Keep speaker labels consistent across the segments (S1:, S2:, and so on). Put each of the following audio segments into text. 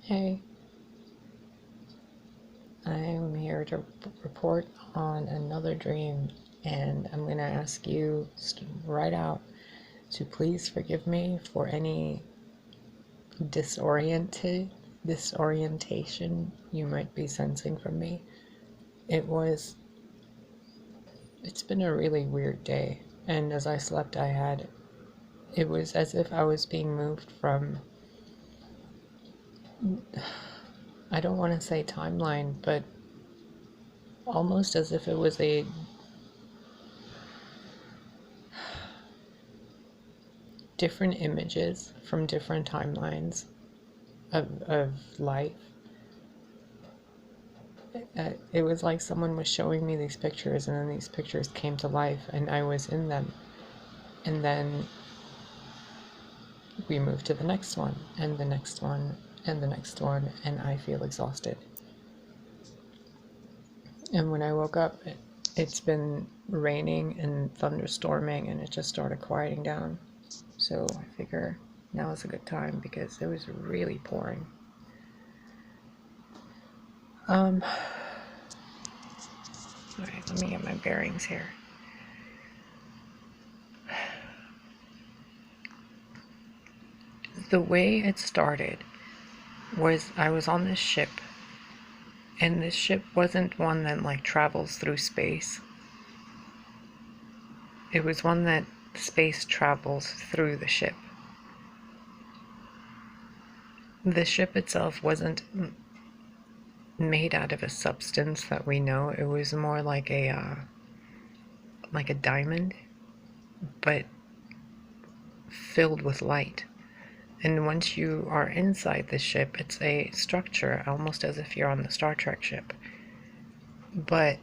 S1: Hey, I'm here to report on another dream, and I'm going to ask you right out to please forgive me for any disorientation you might be sensing from me. It was, it's been a really weird day, and as I slept, it was as if I was being moved from, I don't want to say timeline, but almost as if it was a different images from different timelines of life. It was like someone was showing me these pictures, and then these pictures came to life, and I was in them. And then we moved to the next one, and the next one, and the next one, and I feel exhausted. And when I woke up, it's been raining and thunderstorming, and it just started quieting down. So I figure now is a good time because it was really pouring. Alright, let me get my bearings here. The way it started was I was on this ship, and this ship wasn't one that like travels through space. It was one that space travels through the ship. The ship itself wasn't made out of a substance that we know. It was more like a diamond, but filled with light. And once you are inside the ship, it's a structure almost as if you're on the Star Trek ship. But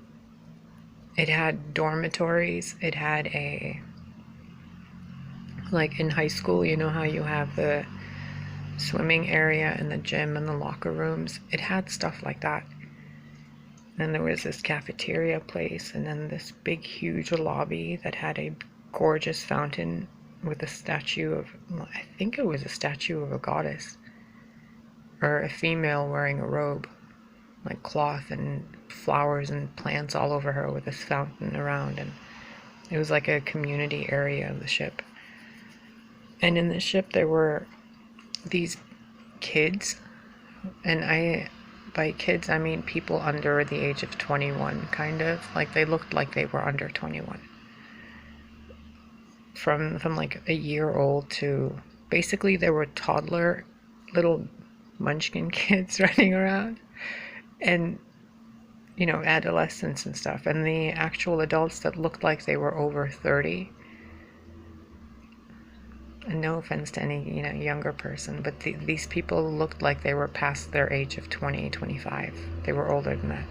S1: it had dormitories. It had like in high school, you know how you have the swimming area and the gym and the locker rooms? It had stuff like that. And there was this cafeteria place, and then this big, huge lobby that had a gorgeous fountain with a statue of, I think it was a statue of a goddess, or a female wearing a robe, like cloth and flowers and plants all over her with this fountain around. And it was like a community area of the ship. And in the ship there were these kids, and by kids I mean people under the age of 21, kind of. Like they looked like they were under 21. From like a year old to basically there were toddler little munchkin kids running around, and adolescents and stuff, and the actual adults that looked like they were over 30. And no offense to any younger person, but these people looked like they were past their age of 20, 25. They were older than that.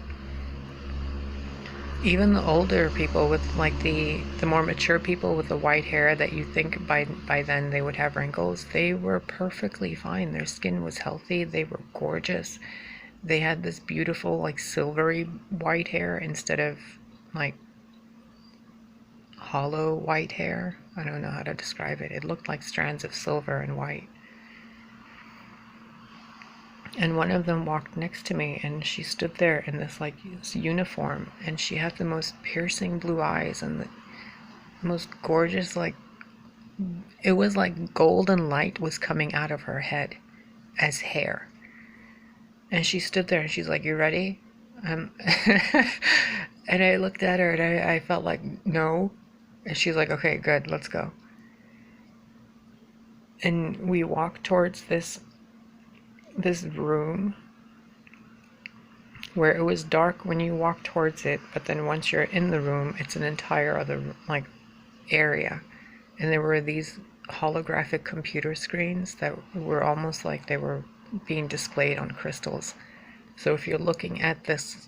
S1: Even the older people with like the more mature people with the white hair that you think by then they would have wrinkles, they were perfectly fine. Their skin was healthy. They were gorgeous. They had this beautiful like silvery white hair instead of like hollow white hair. I don't know how to describe it. It looked like strands of silver and white. And one of them walked next to me, and she stood there in this uniform, and she had the most piercing blue eyes and the most gorgeous, like, it was like golden light was coming out of her head as hair. And she stood there and she's like, "You ready?" And I looked at her and I felt like, no. And she's like, "Okay, good, let's go." And we walked towards this room where it was dark when you walk towards it, but then once you're in the room, it's an entire other like area. And there were these holographic computer screens that were almost like they were being displayed on crystals. So if you're looking at this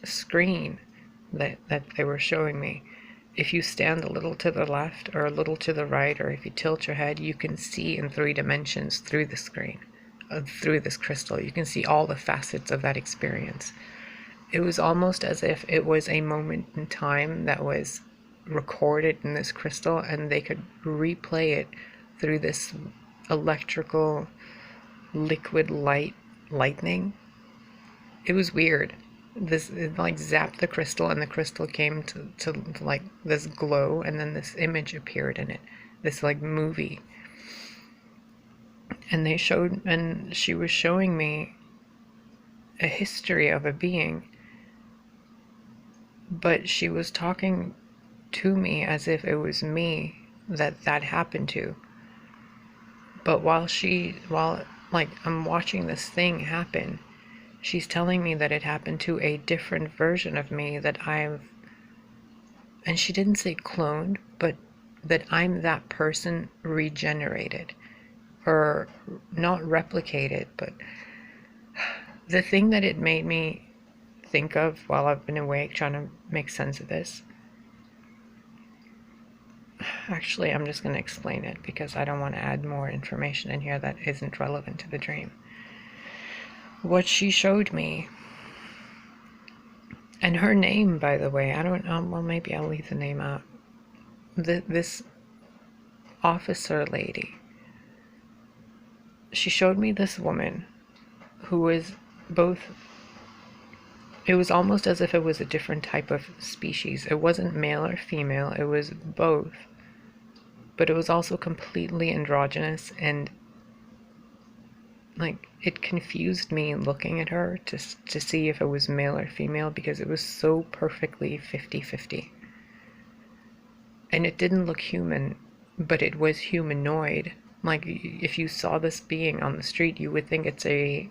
S1: screen that they were showing me, if you stand a little to the left or a little to the right, or if you tilt your head, you can see in 3 dimensions through the screen, through this crystal. You can see all the facets of that experience. It was almost as if it was a moment in time that was recorded in this crystal, and they could replay it through this electrical liquid lightning. It was weird. It like zapped the crystal, and the crystal came to like this glow, and then this image appeared in it, this like movie. And she was showing me a history of a being, but she was talking to me as if it was me that happened to. But while like I'm watching this thing happen, she's telling me that it happened to a different version of me and she didn't say cloned, but that I'm that person regenerated, or not replicated. But the thing that it made me think of while I've been awake trying to make sense of this, actually I'm just going to explain it because I don't want to add more information in here that isn't relevant to the dream. What she showed me, and her name, by the way, I don't know, well, maybe I'll leave the name out. This officer lady, she showed me this woman who was both, it was almost as if it was a different type of species. It wasn't male or female, it was both, but it was also completely androgynous, and like it confused me looking at her to see if it was male or female, because it was so perfectly 50-50. And it didn't look human, but it was humanoid. Like if you saw this being on the street, you would think it's I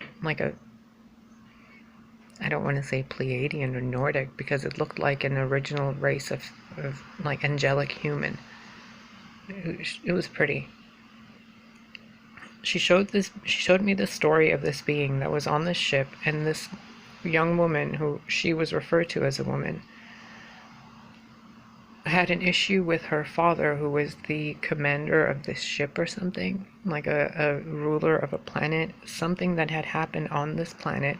S1: don't want to say Pleiadian or Nordic, because it looked like an original race of like angelic human. It was pretty. She showed me the story of this being that was on this ship, and this young woman, who she was referred to as a woman, had an issue with her father, who was the commander of this ship or something, like a ruler of a planet, something that had happened on this planet,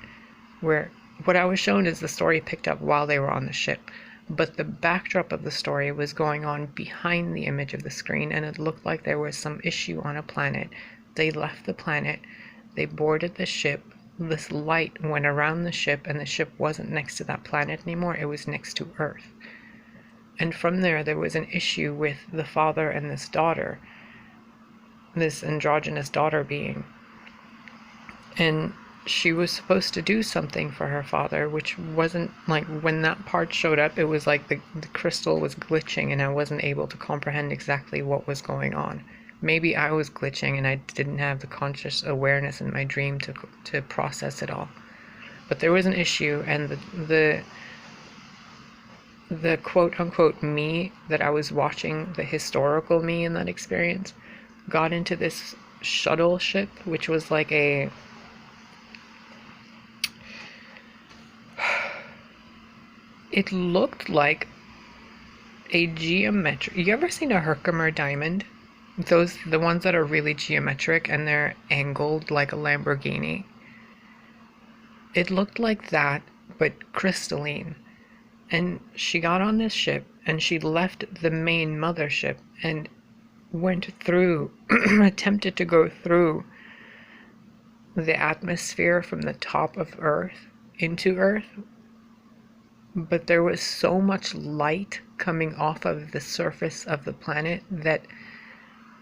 S1: where what I was shown is the story picked up while they were on the ship, but the backdrop of the story was going on behind the image of the screen, and it looked like there was some issue on a planet. They left the planet, they boarded the ship, this light went around the ship, and the ship wasn't next to that planet anymore, it was next to Earth. And from there was an issue with the father and this daughter, this androgynous daughter being. And she was supposed to do something for her father, which wasn't, like, when that part showed up, it was like the crystal was glitching, and I wasn't able to comprehend exactly what was going on. Maybe I was glitching and I didn't have the conscious awareness in my dream to process it all. But there was an issue, and the quote-unquote me that I was watching, the historical me in that experience, got into this shuttle ship, which was like it looked like a geometric, you ever seen a Herkimer diamond? The ones that are really geometric and they're angled like a Lamborghini. It looked like that, but crystalline. And she got on this ship, and she left the main mothership and went through, attempted to go through the atmosphere from the top of Earth into Earth. But there was so much light coming off of the surface of the planet that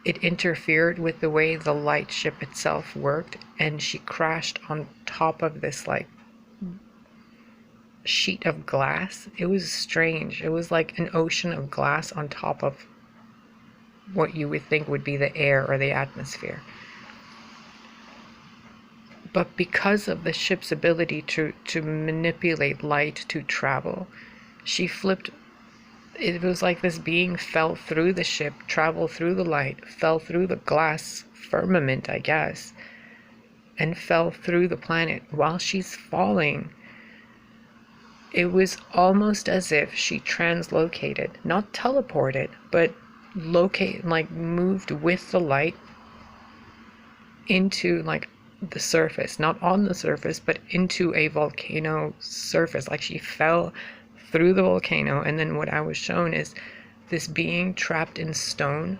S1: it interfered with the way the lightship itself worked, and she crashed on top of this like sheet of glass. It was strange. It was like an ocean of glass on top of what you would think would be the air or the atmosphere. But because of the ship's ability to manipulate light to travel, she flipped. It was like this being fell through the ship, traveled through the light, fell through the glass firmament, I guess, and fell through the planet. While she's falling, it was almost as if she translocated, not teleported, but moved with the light into like the surface, not on the surface, but into a volcano surface. Like she fell through the volcano, and then what I was shown is this being trapped in stone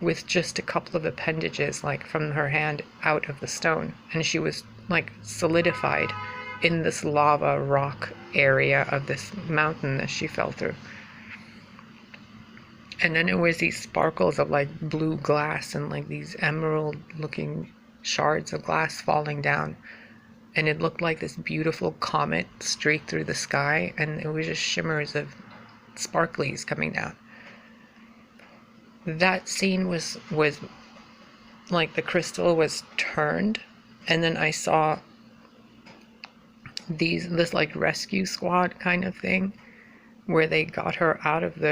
S1: with just a couple of appendages, like from her hand, out of the stone. And she was like solidified in this lava rock area of this mountain that she fell through. And then it was these sparkles of like blue glass and like these emerald looking shards of glass falling down. And it looked like this beautiful comet streaked through the sky, and it was just shimmers of sparklies coming down. That scene was like the crystal was turned, and then I saw this like rescue squad kind of thing, where they got her out of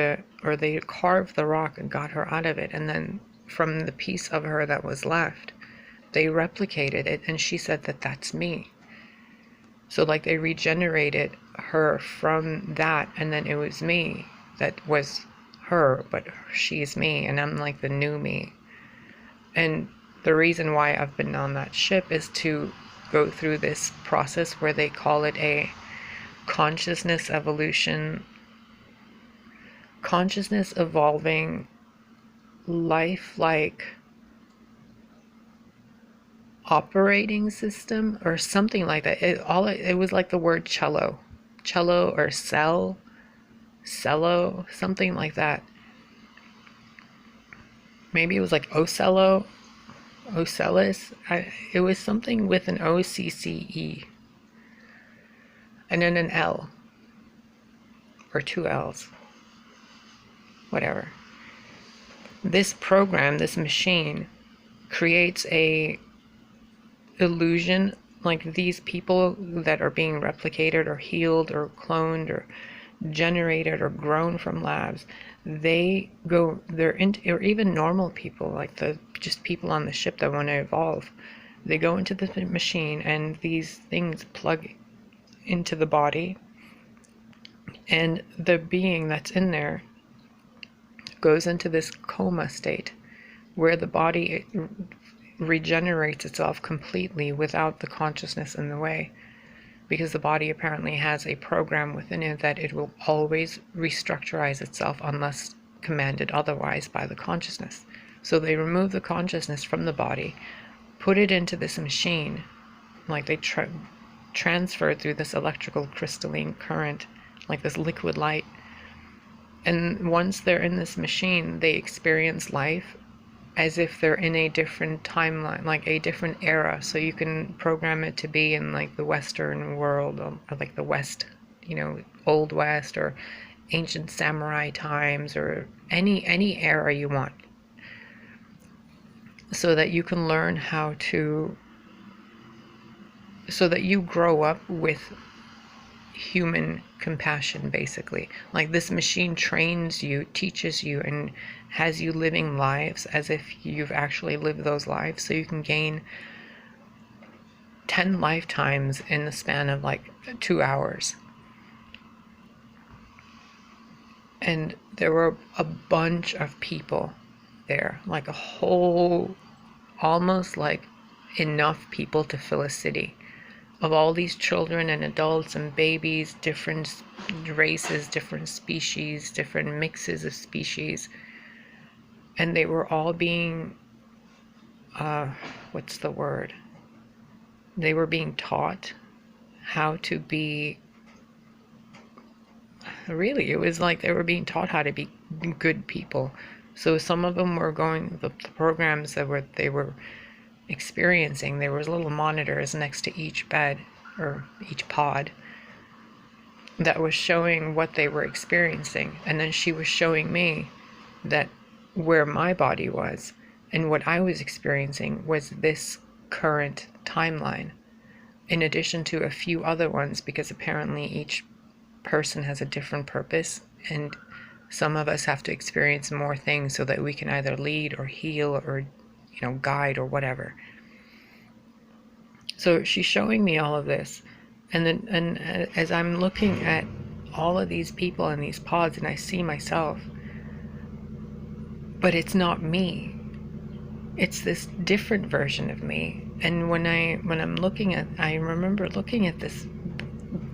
S1: or they carved the rock and got her out of it, and then from the piece of her that was left, they replicated it, and she said that that's me. So like they regenerated her from that, and then it was me that was her, but she's me, and I'm like the new me. And the reason why I've been on that ship is to go through this process where they call it a consciousness evolution, consciousness evolving, lifelike operating system or something like that. It was like the word cello or cello, something like that. Maybe it was like Ocellus. It was something with an OCCE and then an L or two L's, whatever. This program, this machine, creates a illusion, like these people that are being replicated or healed or cloned or generated or grown from labs, they're into, or even normal people, like just people on the ship that want to evolve, they go into the machine, and these things plug into the body, and the being that's in there goes into this coma state where the body regenerates itself completely without the consciousness in the way, because the body apparently has a program within it that it will always restructurize itself unless commanded otherwise by the consciousness. So they remove the consciousness from the body, put it into this machine, like they transfer through this electrical crystalline current, like this liquid light. And once they're in this machine, they experience life as if they're in a different timeline, like a different era. So you can program it to be in like the Western world, or like the West, Old West, or ancient samurai times, or any era you want, so that you can learn so that you grow up with human compassion, basically. Like this machine trains you, teaches you, and has you living lives as if you've actually lived those lives, so you can gain 10 lifetimes in the span of like 2 hours. And there were a bunch of people there, like a whole, almost like enough people to fill a city, of all these children and adults and babies, different races, different species, different mixes of species. And they were all being, what's the word? They were being taught how to be, really, it was like they were being taught how to be good people. So some of them were going, the programs that they were experiencing, there was little monitors next to each bed or each pod that was showing what they were experiencing. And then she was showing me that where my body was and what I was experiencing was this current timeline, in addition to a few other ones, because apparently each person has a different purpose, and some of us have to experience more things so that we can either lead or heal or guide or whatever. So she's showing me all of this, and as I'm looking at all of these people in these pods, and I see myself, but it's not me. It's this different version of me. And when I'm looking at, I remember looking at this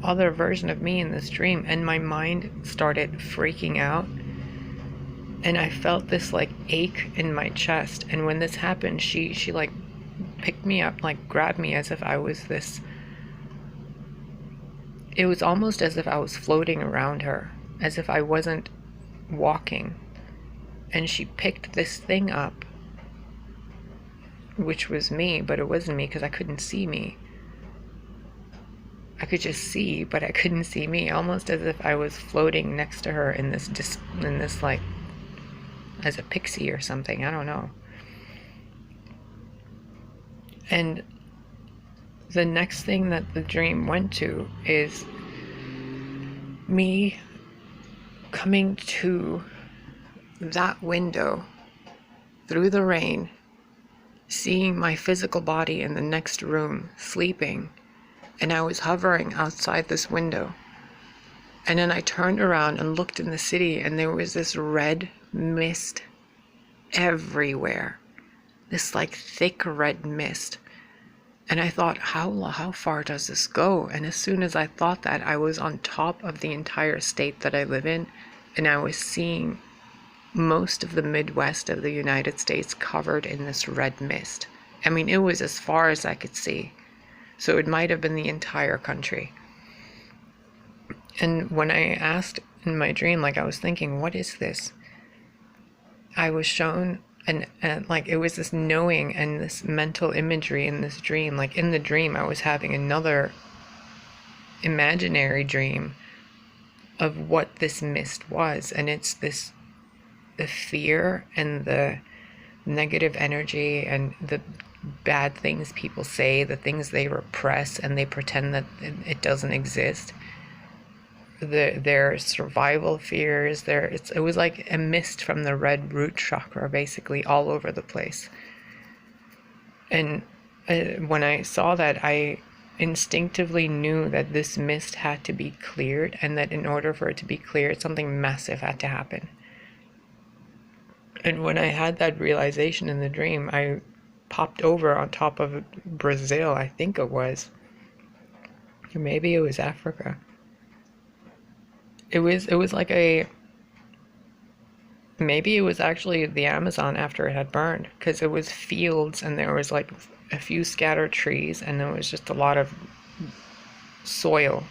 S1: other version of me in this dream, and my mind started freaking out And I felt this like ache in my chest. And when this happened, she like picked me up, like grabbed me as if I was this. It was almost as if I was floating around her, as if I wasn't walking. And she picked this thing up, which was me, but it wasn't me because I couldn't see me. I could just see, but I couldn't see me, almost as if I was floating next to her in this like, as a pixie or something, I don't know. And the next thing that the dream went to is me coming to that window through the rain, seeing my physical body in the next room, sleeping, and I was hovering outside this window. And then I turned around and looked in the city, and there was this red mist everywhere. This like thick red mist. And I thought, how far does this go? And as soon as I thought that, I was on top of the entire state that I live in, and I was seeing most of the Midwest of the United States covered in this red mist. I mean, it was as far as I could see. So it might have been the entire country. And when I asked in my dream, like I was thinking, what is this? I was shown, and like it was this knowing and this mental imagery in this dream. Like in the dream, I was having another imaginary dream of what this mist was. And it's this, the fear and the negative energy and the bad things people say, the things they repress and they pretend that it doesn't exist, their survival fears, it was like a mist from the red root chakra, basically all over the place. And when I saw that, I instinctively knew that this mist had to be cleared, and that in order for it to be cleared, something massive had to happen. And when I had that realization in the dream, I popped over on top of Brazil, I think it was. Or maybe it was Africa. It was like maybe it was actually the Amazon after it had burned, because it was fields and there was like a few scattered trees and there was just a lot of soil.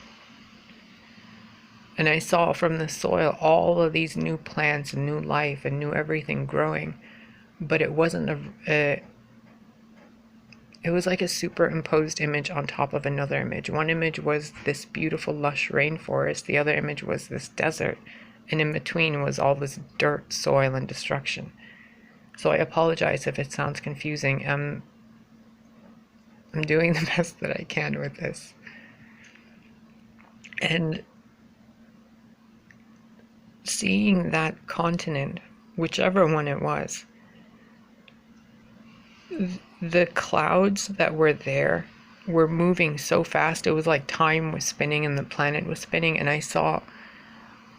S1: And I saw from the soil all of these new plants and new life and new everything growing, but it wasn't it was like a superimposed image on top of another image. One image was this beautiful lush rainforest, the other image was this desert, and in between was all this dirt, soil, and destruction. So I apologize if it sounds confusing. I'm doing the best that I can with this. And seeing that continent, whichever one it was, the clouds that were there were moving so fast. It was like time was spinning and the planet was spinning, and I saw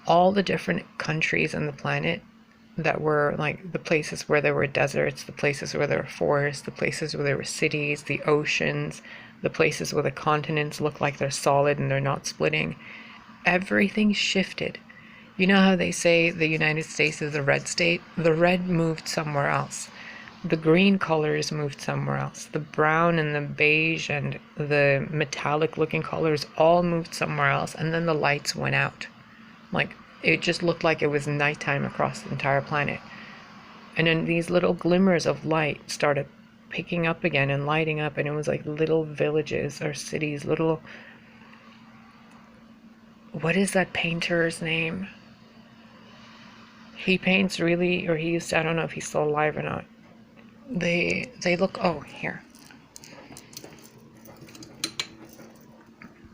S1: all the different countries on the planet that were like the places where there were deserts, the places where there were forests, the places where there were cities, the oceans, the places where the continents look like they're solid and they're not splitting. Everything shifted. You know how they say the United States is a red state? The red moved somewhere else. The green colors moved somewhere else. The brown and the beige and the metallic looking colors all moved somewhere else. And then the lights went out. Like, it just looked like it was nighttime across the entire planet. And then these little glimmers of light started picking up again and lighting up. And it was like little villages or cities, little... What is that painter's name? He paints really, or he used to, I don't know if he's still alive or not. They look, oh, here.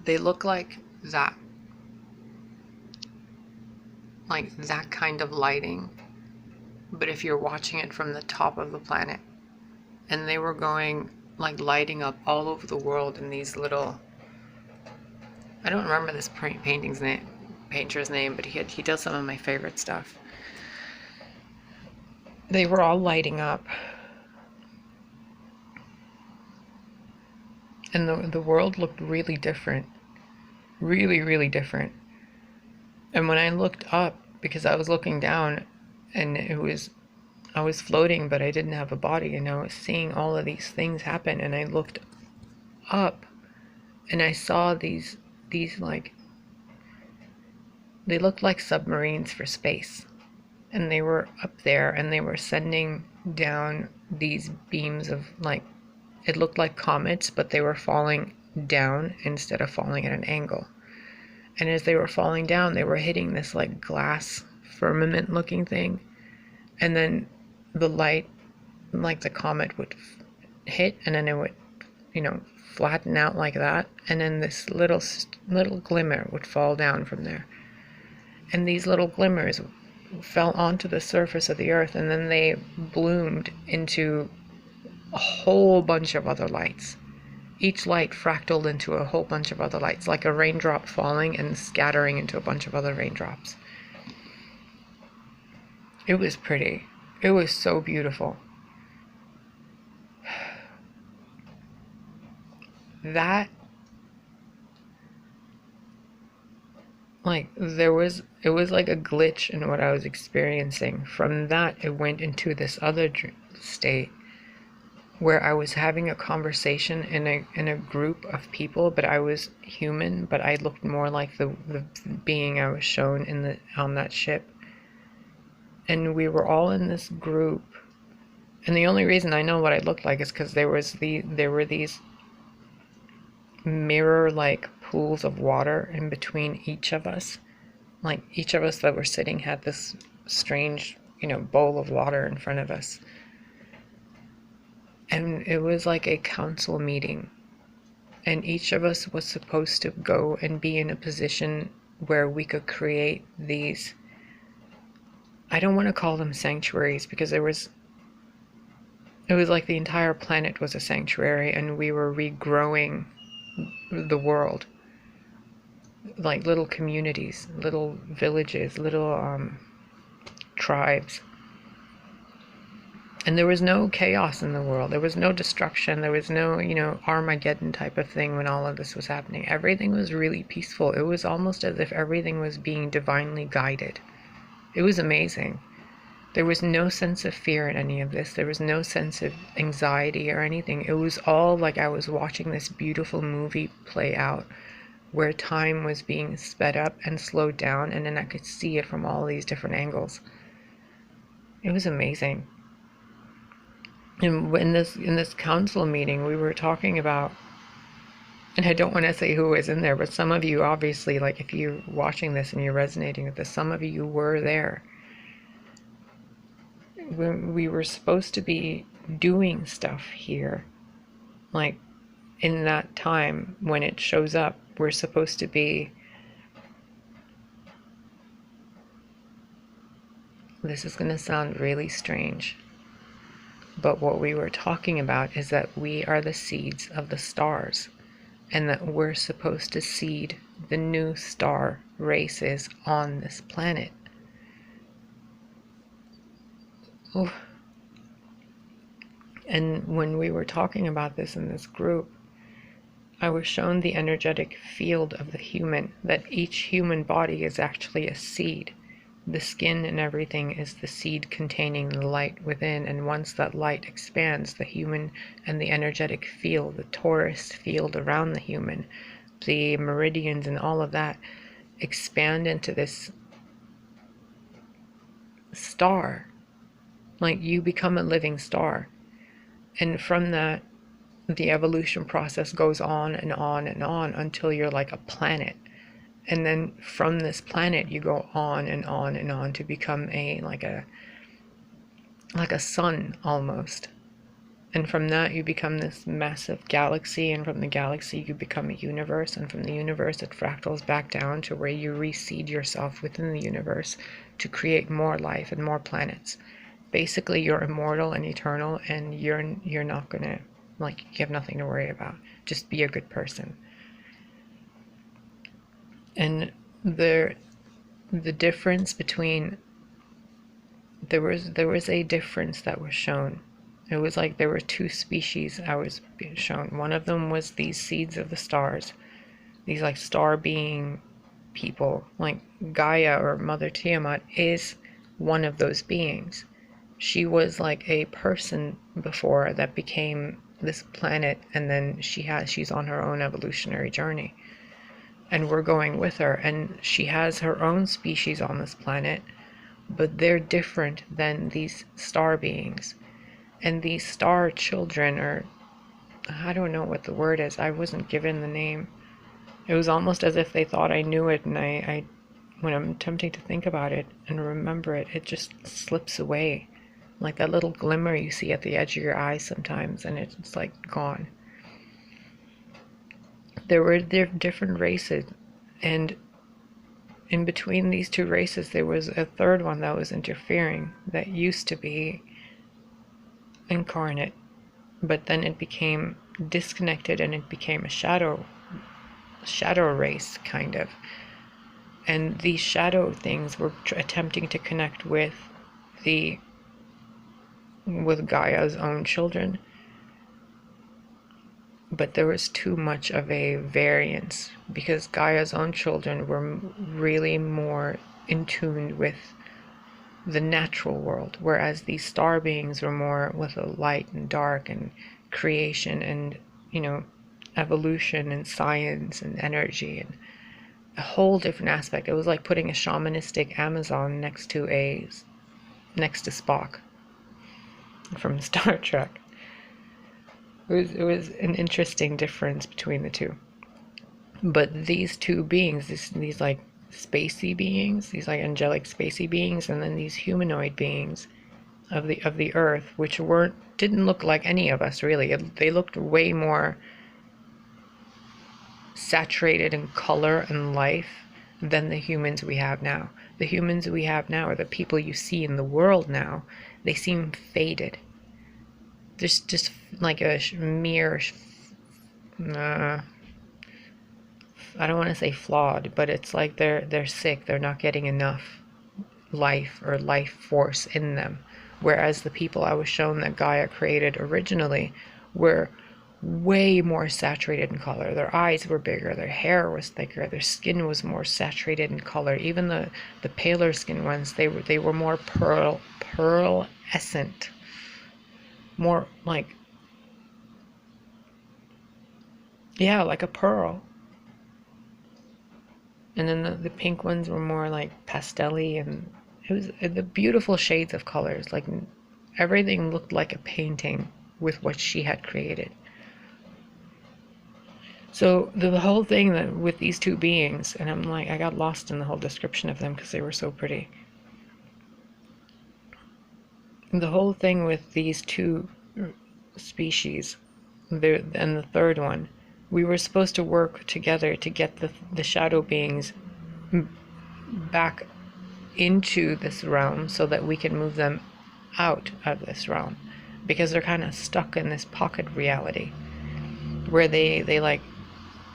S1: They look like that. Like that kind of lighting. But if you're watching it from the top of the planet. And they were going, like lighting up all over the world in these little... I don't remember this painter's name, but he does some of my favorite stuff. They were all lighting up. And the world looked really different. Really, really different. And when I looked up, because I was looking down, and I was floating, but I didn't have a body, and I was seeing all of these things happen, and I looked up and I saw these like, they looked like submarines for space, and they were up there and they were sending down these beams of, like, it looked like comets, but they were falling down instead of falling at an angle. And as they were falling down, they were hitting this like glass firmament looking thing, and then the light, like the comet, would hit, and then it would, flatten out like that, and then this little glimmer would fall down from there, and these little glimmers fell onto the surface of the earth, and then they bloomed into a whole bunch of other lights. Each light fractaled into a whole bunch of other lights, like a raindrop falling and scattering into a bunch of other raindrops. It was pretty. It was so beautiful. That, like, it was like a glitch in what I was experiencing. From that, it went into this other state where I was having a conversation in a group of people, but I was human, but I looked more like the being I was shown on that ship. And we were all in this group, and the only reason I know what I looked like is because there were these mirror-like pools of water in between each of us. Like, each of us that were sitting had this strange, bowl of water in front of us. And it was like a council meeting. And each of us was supposed to go and be in a position where we could create these, I don't want to call them sanctuaries, because it was like the entire planet was a sanctuary, and we were regrowing the world, like little communities, little villages, little tribes. And there was no chaos in the world. There was no destruction. There was no, Armageddon type of thing when all of this was happening. Everything was really peaceful. It was almost as if everything was being divinely guided. It was amazing. There was no sense of fear in any of this. There was no sense of anxiety or anything. It was all like I was watching this beautiful movie play out, where time was being sped up and slowed down, and then I could see it from all these different angles. It was amazing. And in this council meeting, we were talking about, and I don't want to say who was in there, but some of you, obviously, like, if you're watching this and you're resonating with this, some of you were there. We were supposed to be doing stuff here, like, in that time when it shows up, we're supposed to be, this is going to sound really strange, but what we were talking about is that we are the seeds of the stars, and that we're supposed to seed the new star races on this planet. Oof. And when we were talking about this in this group, I was shown the energetic field of the human, that each human body is actually a seed. The skin and everything is the seed containing the light within, and once that light expands, the human and the energetic field, the torus field around the human, the meridians and all of that, expand into this star. Like, you become a living star. And from that, the evolution process goes on and on and on until you're like a planet. And then from this planet, you go on and on and on to become like a sun almost. And from that, you become this massive galaxy, and from the galaxy, you become a universe, and from the universe, it fractals back down to where you reseed yourself within the universe to create more life and more planets. Basically, you're immortal and eternal, and you're not gonna, like, you have nothing to worry about. Just be a good person. And the difference between, there was a difference that was shown. It was like there were two species I was being shown. One of them was these seeds of the stars, these like star being people, like Gaia or Mother Tiamat is one of those beings. She was like a person before that became this planet, and then she's on her own evolutionary journey. And we're going with her, and she has her own species on this planet, but they're different than these star beings. And these star children, or I don't know what the word is, I wasn't given the name. It was almost as if they thought I knew it, and I when I'm attempting to think about it and remember it, it just slips away. Like that little glimmer you see at the edge of your eyes sometimes, and it's like gone. There were different races, and in between these two races there was a third one that was interfering, that used to be incarnate, but then it became disconnected and it became a shadow race, kind of. And these shadow things were attempting to connect with Gaia's own children, but there was too much of a variance, because Gaia's own children were really more in tune with the natural world, whereas these star beings were more with the light and dark and creation and, evolution and science and energy, and a whole different aspect. It was like putting a shamanistic Amazon next to Spock from Star Trek. It was an interesting difference between the two. But these two beings, these like spacey beings, these like angelic spacey beings, and then these humanoid beings of the earth, which didn't look like any of us really. They looked way more saturated in color and life than the humans we have now. The humans we have now, or the people you see in the world now, they seem faded. Just like a mere, I don't want to say flawed, but it's like they're sick. They're not getting enough life or life force in them. Whereas the people I was shown that Gaia created originally were way more saturated in color. Their eyes were bigger, their hair was thicker, their skin was more saturated in color. Even the paler skin ones, they were more pearlescent. More like, yeah, like a pearl. And then the pink ones were more like pastel-y, and it was the beautiful shades of colors. Like everything looked like a painting with what she had created. So the whole thing that with these two beings, and I'm like, I got lost in the whole description of them because they were so pretty. The whole thing with these two species, and the third one, we were supposed to work together to get the shadow beings back into this realm so that we can move them out of this realm, because they're kind of stuck in this pocket reality where they like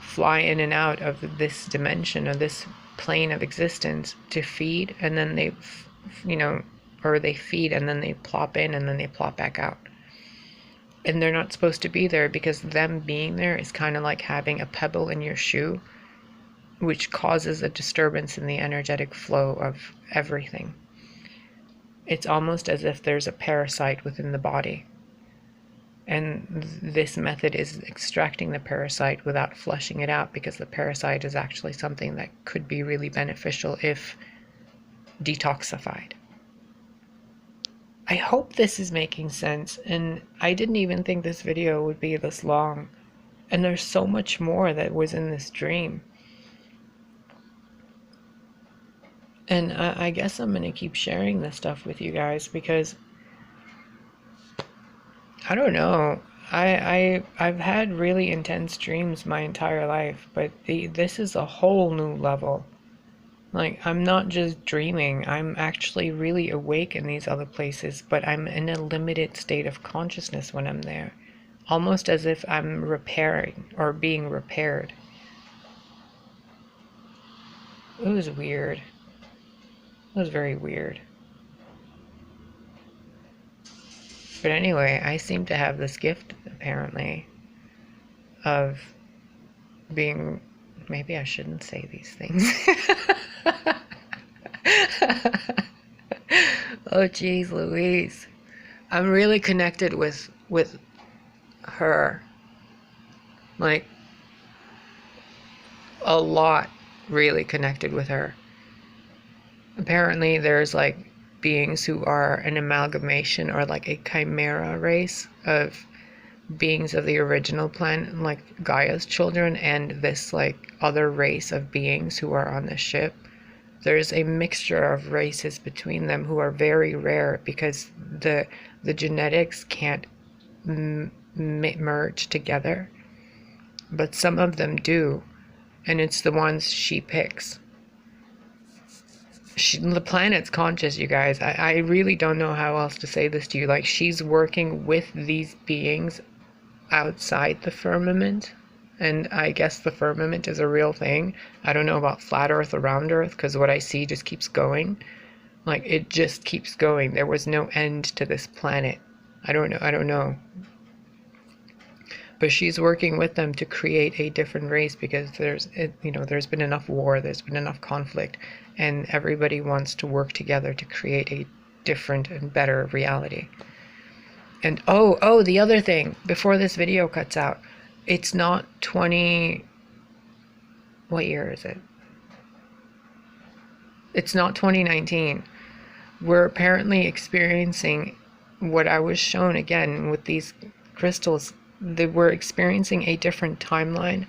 S1: fly in and out of this dimension or this plane of existence to feed, and then they feed and then they plop in and then they plop back out. And they're not supposed to be there, because them being there is kind of like having a pebble in your shoe, which causes a disturbance in the energetic flow of everything. It's almost as if there's a parasite within the body. And this method is extracting the parasite without flushing it out, because the parasite is actually something that could be really beneficial if detoxified. I hope this is making sense, and I didn't even think this video would be this long. And there's so much more that was in this dream. And I guess I'm going to keep sharing this stuff with you guys, because I don't know. I've had really intense dreams my entire life, but this is a whole new level. Like, I'm not just dreaming, I'm actually really awake in these other places, but I'm in a limited state of consciousness when I'm there. Almost as if I'm repairing or being repaired. It was weird. It was very weird. But anyway, I seem to have this gift, apparently, of being... Maybe I shouldn't say these things. Oh geez Louise. I'm really connected with her. Like a lot, really connected with her. Apparently there's like beings who are an amalgamation or like a chimera race of beings of the original planet, like Gaia's children, and this like other race of beings who are on the ship. There's a mixture of races between them who are very rare because the genetics can't merge together, but some of them do, and it's the ones she picks. The planet's conscious, you guys. I really don't know how else to say this to you. Like, she's working with these beings outside the firmament, and I guess the firmament is a real thing. I don't know about flat earth or round earth, because what I see just keeps going. Like, it just keeps going. There was no end to this planet. I don't know. But she's working with them to create a different race because there's been enough war, there's been enough conflict, and everybody wants to work together to create a different and better reality. And the other thing, before this video cuts out, it's not what year is it? It's not 2019. We're apparently experiencing what I was shown again with these crystals. We're experiencing a different timeline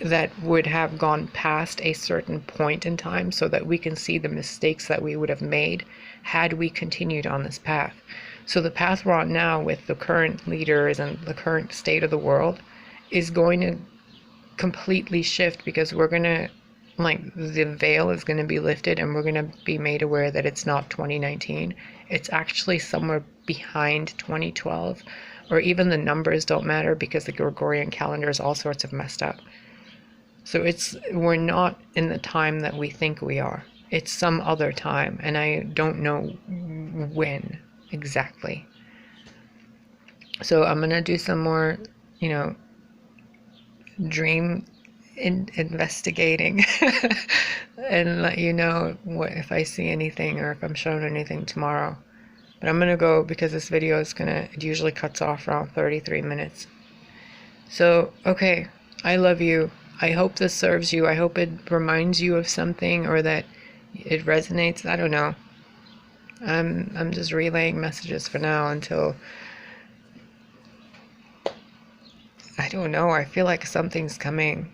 S1: that would have gone past a certain point in time so that we can see the mistakes that we would have made had we continued on this path. So the path we're on now with the current leaders and the current state of the world is going to completely shift because we're going to, like, the veil is going to be lifted and we're going to be made aware that it's not 2019. It's actually somewhere behind 2012, or even the numbers don't matter because the Gregorian calendar is all sorts of messed up. So we're not in the time that we think we are. It's some other time, and I don't know when exactly. So I'm gonna do some more, dream investigating and let you know if I see anything or if I'm shown anything tomorrow. But I'm gonna go because this video it usually cuts off around 33 minutes. So, okay, I love you. I hope this serves you. I hope it reminds you of something or that it resonates. I don't know. I'm just relaying messages for now until, I don't know, I feel like something's coming.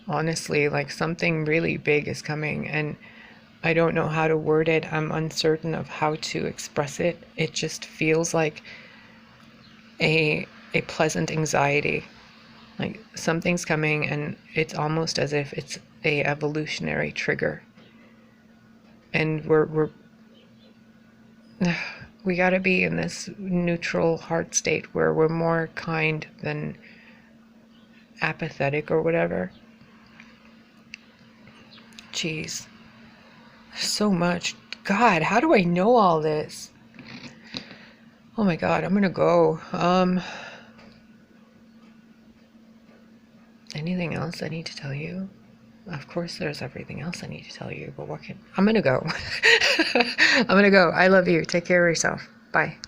S1: Honestly, like something really big is coming, and I don't know how to word it. I'm uncertain of how to express it. It just feels like a pleasant anxiety. Like something's coming, and it's almost as if it's a evolutionary trigger. And we gotta be in this neutral heart state where we're more kind than apathetic or whatever. Jeez. So much. God, how do I know all this? Oh my God, I'm gonna go. Anything else I need to tell you? Of course there's everything else I need to tell you, but I'm gonna go. I'm gonna go. I love you. Take care of yourself. Bye.